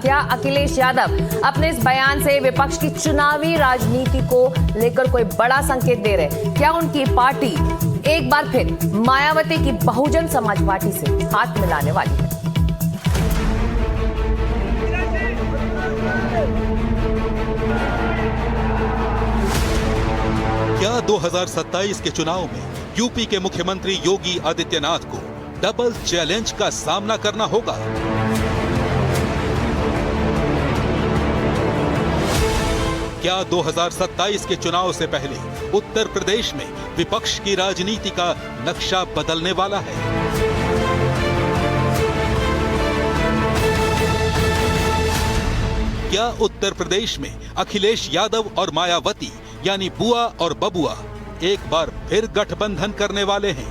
क्या अखिलेश यादव अपने इस बयान से विपक्ष की चुनावी राजनीति को लेकर कोई बड़ा संकेत दे रहे? क्या उनकी पार्टी एक बार फिर मायावती की बहुजन समाज पार्टी से हाथ मिलाने वाली है? क्या 2027 के चुनाव में यूपी के मुख्यमंत्री योगी आदित्यनाथ को डबल चैलेंज का सामना करना होगा? क्या 2027 के चुनाव से पहले उत्तर प्रदेश में विपक्ष की राजनीति का नक्शा बदलने वाला है? क्या उत्तर प्रदेश में अखिलेश यादव और मायावती यानी बुआ और बबुआ एक बार फिर गठबंधन करने वाले हैं?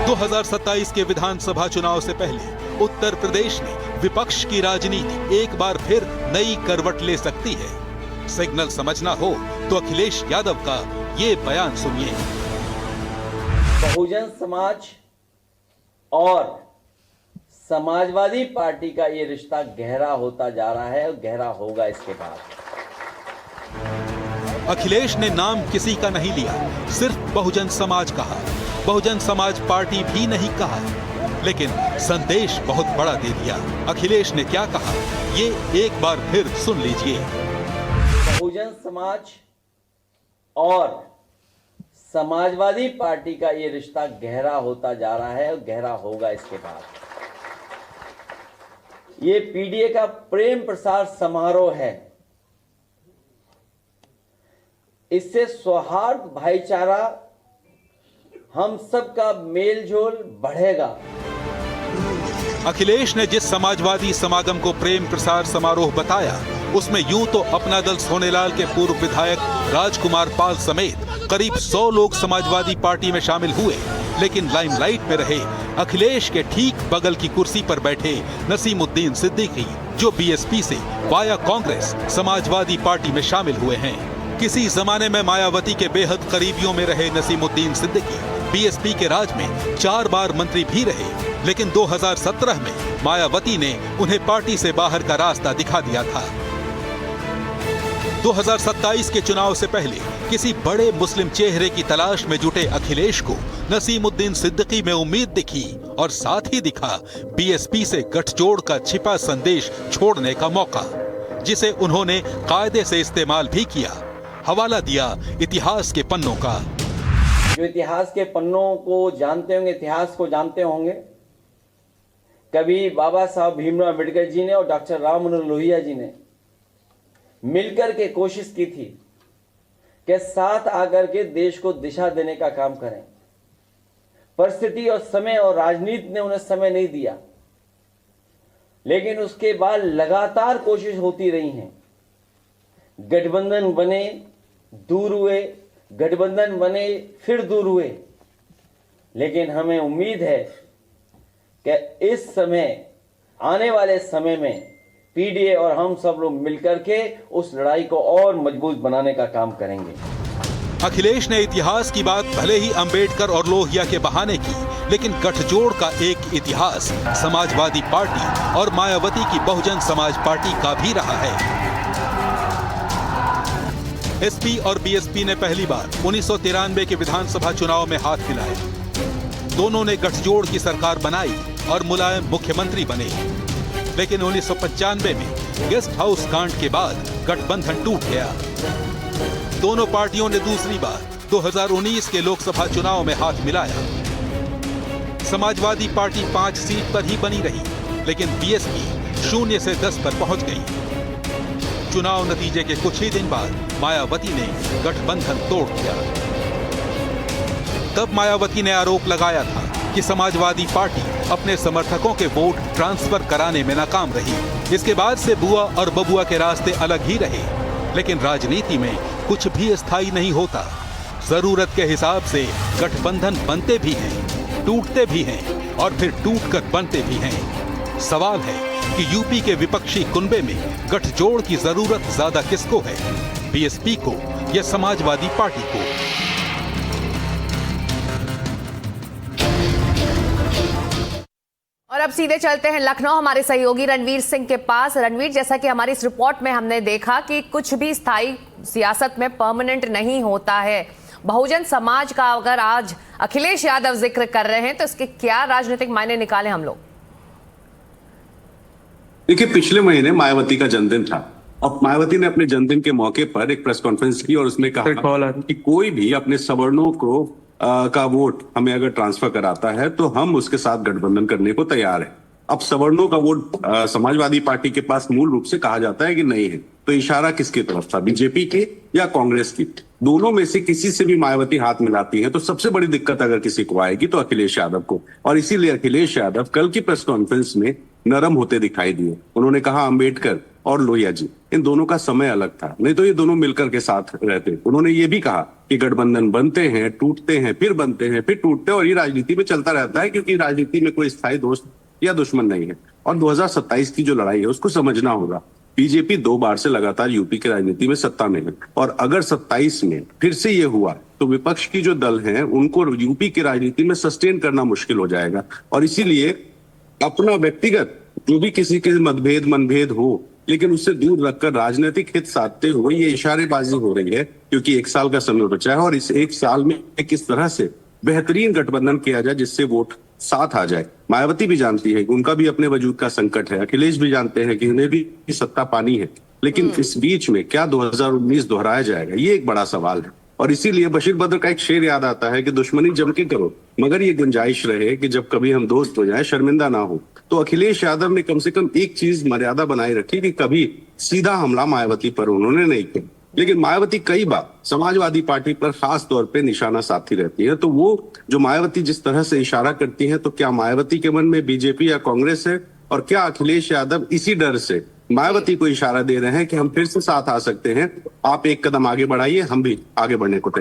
2027 के विधानसभा चुनाव से पहले उत्तर प्रदेश में विपक्ष की राजनीति एक बार फिर नई करवट ले सकती है। सिग्नल समझना हो तो अखिलेश यादव का ये बयान सुनिए। बहुजन समाज और समाजवादी पार्टी का ये रिश्ता गहरा होता जा रहा है और गहरा होगा इसके बाद। अखिलेश ने नाम किसी का नहीं लिया, सिर्फ बहुजन समाज कहा। बहुजन समाज पार्टी भी नहीं कहा, लेकिन संदेश बहुत बड़ा दे दिया। अखिलेश ने क्या कहा, ये एक बार फिर सुन लीजिए। बहुजन समाज और समाजवादी पार्टी का ये रिश्ता गहरा होता जा रहा है और गहरा होगा इसके बाद। ये पीडीए का प्रेम प्रसार समारोह है। इससे सौहार्द, भाईचारा, हम सबका मेलजोल बढ़ेगा। अखिलेश ने जिस समाजवादी समागम को प्रेम प्रसार समारोह बताया, उसमें यूं तो अपना दल सोनेलाल के पूर्व विधायक राजकुमार पाल समेत करीब 100 लोग समाजवादी पार्टी में शामिल हुए, लेकिन लाइमलाइट में रहे अखिलेश के ठीक बगल की कुर्सी पर बैठे नसीमुद्दीन सिद्दीकी, जो बीएसपी से वाया कांग्रेस समाजवादी पार्टी में शामिल हुए हैं। किसी जमाने में मायावती के बेहद करीबियों में रहे नसीमुद्दीन सिद्दीकी बीएसपी के राज में 4 बार मंत्री भी रहे, लेकिन 2017 में मायावती ने उन्हें पार्टी से बाहर का रास्ता दिखा दिया था। 2027 के चुनाव से पहले किसी बड़े मुस्लिम चेहरे की तलाश में जुटे अखिलेश को नसीमुद्दीन सिद्दीकी में उम्मीद दिखी और साथ ही दिखा बीएसपी से गठजोड़ का छिपा संदेश छोड़ने का मौका, जिसे उन्होंने कायदे से इस्तेमाल भी किया। हवाला दिया इतिहास के पन्नों का। जो इतिहास के पन्नों को जानते होंगे, इतिहास को जानते होंगे, कभी बाबा साहब भीमराव अम्बेडकर जी ने और डॉक्टर राम मनोहर लोहिया जी ने मिलकर के कोशिश की थी कि साथ आकर के देश को दिशा देने का काम करें। परिस्थिति और समय और राजनीति ने उन्हें समय नहीं दिया, लेकिन उसके बाद लगातार कोशिश होती रही है। गठबंधन बने, दूर हुए, गठबंधन बने, फिर दूर हुए, लेकिन हमें उम्मीद है कि इस समय, आने वाले समय में पीडीए और हम सब लोग मिलकर के उस लड़ाई को और मजबूत बनाने का काम करेंगे। अखिलेश ने इतिहास की बात भले ही अंबेडकर और लोहिया के बहाने की, लेकिन गठजोड़ का एक इतिहास समाजवादी पार्टी और मायावती की बहुजन समाज पार्टी का भी रहा है। एसपी और बीएसपी ने पहली बार 1993 के विधानसभा चुनाव में हाथ मिलाए। दोनों ने गठजोड़ की सरकार बनाई और मुलायम मुख्यमंत्री बने, लेकिन 1995 में गेस्ट हाउस कांड के बाद गठबंधन टूट गया। दोनों पार्टियों ने दूसरी बार 2019 के लोकसभा चुनाव में हाथ मिलाया। समाजवादी पार्टी 5 सीट पर ही बनी रही, लेकिन बीएसपी 0 से 10 पर पहुंच गई। चुनाव नतीजे के कुछ ही दिन बाद मायावती ने गठबंधन तोड़ दिया। तब मायावती ने आरोप लगाया था कि समाजवादी पार्टी अपने समर्थकों के वोट ट्रांसफर कराने में नाकाम रही। इसके बाद से बुआ और बबुआ के रास्ते अलग ही रहे, लेकिन राजनीति में कुछ भी स्थायी नहीं होता। जरूरत के हिसाब से गठबंधन बनते भी हैं, टूटते भी हैं और फिर टूटकर बनते भी हैं। सवाल है कि यूपी के विपक्षी कुनबे में गठजोड़ की जरूरत ज्यादा किसको है, बीएसपी को या समाजवादी पार्टी को? और अब सीधे चलते हैं लखनऊ हमारे सहयोगी रणवीर सिंह के पास। रणवीर, जैसा कि हमारी इस रिपोर्ट में हमने देखा कि कुछ भी स्थायी सियासत में परमानेंट नहीं होता है। बहुजन समाज का अगर आज अखिलेश यादव जिक्र कर रहे हैं तो इसके क्या राजनीतिक मायने निकाले हम लोग? देखिए, पिछले महीने मायावती का जन्मदिन था और मायावती ने अपने जन्मदिन के मौके पर एक प्रेस कॉन्फ्रेंस की और उसमें कहा कि कोई भी अपने सवर्णों को का वोट हमें अगर ट्रांसफर कराता है तो हम उसके साथ गठबंधन करने को तैयार है। अब सवर्णों का वोट समाजवादी पार्टी के पास मूल रूप से कहा जाता है कि नहीं है, तो इशारा किसकी तरफ था, बीजेपी के या कांग्रेस की? दोनों में से किसी से भी मायावती हाथ मिलाती है तो सबसे बड़ी दिक्कत अगर किसी को आएगी तो अखिलेश यादव को। और इसीलिए अखिलेश यादव कल की प्रेस कॉन्फ्रेंस में नरम होते दिखाई दिए। उन्होंने कहा अम्बेडकर और लोहिया जी, इन दोनों का समय अलग था, नहीं तो ये दोनों मिलकर के साथ रहते। उन्होंने ये भी कहा कि गठबंधन बनते हैं, टूटते हैं, फिर बनते हैं, फिर टूटते हैं, और ये राजनीति में चलता रहता है, क्योंकि राजनीति में कोई स्थायी दोस्त या दुश्मन नहीं है। और 2027 की जो लड़ाई है उसको समझना होगा। बीजेपी 2 बार से लगातार यूपी की राजनीति में सत्ता में है, और अगर 27 में फिर से ये हुआ तो विपक्ष की जो दल हैं उनको यूपी की राजनीति में सस्टेन करना मुश्किल हो जाएगा। और इसीलिए अपना व्यक्तिगत जो भी किसी के मनभेद हो, लेकिन उससे दूर रखकर राजनीतिक हित साधते हुए ये इशारेबाजी हो रही है, क्योंकि 1 साल का समय बचा है और इस 1 साल में किस तरह से बेहतरीन गठबंधन किया जाए जिससे वोट साथ आ जाए। मायावती भी जानती है कि उनका भी अपने वजूद का संकट है, अखिलेश भी जानते हैं कि उन्हें भी सत्ता पानी है, लेकिन इस बीच में क्या 2019 दोहराया जाएगा, ये एक बड़ा सवाल है। और इसीलिए बशीर बद्र का एक शेर याद आता है कि दुश्मनी जम के करो, मगर ये गुंजाइश रहे कि जब कभी हम दोस्त हो जाएं शर्मिंदा ना हो। तो अखिलेश यादव ने कम से कम एक चीज मर्यादा बनाए रखी कि कभी सीधा हमला मायावती पर उन्होंने नहीं किया, लेकिन मायावती कई बार समाजवादी पार्टी पर खास तौर पे निशाना साधती रहती है। तो वो जो मायावती जिस तरह से इशारा करती है, तो क्या मायावती के मन में बीजेपी या कांग्रेस है, और क्या अखिलेश यादव इसी डर से मायावती को इशारा दे रहे हैं कि हम फिर से साथ आ सकते हैं, आप एक कदम आगे बढ़ाइए, हम भी आगे बढ़ने को तैयार।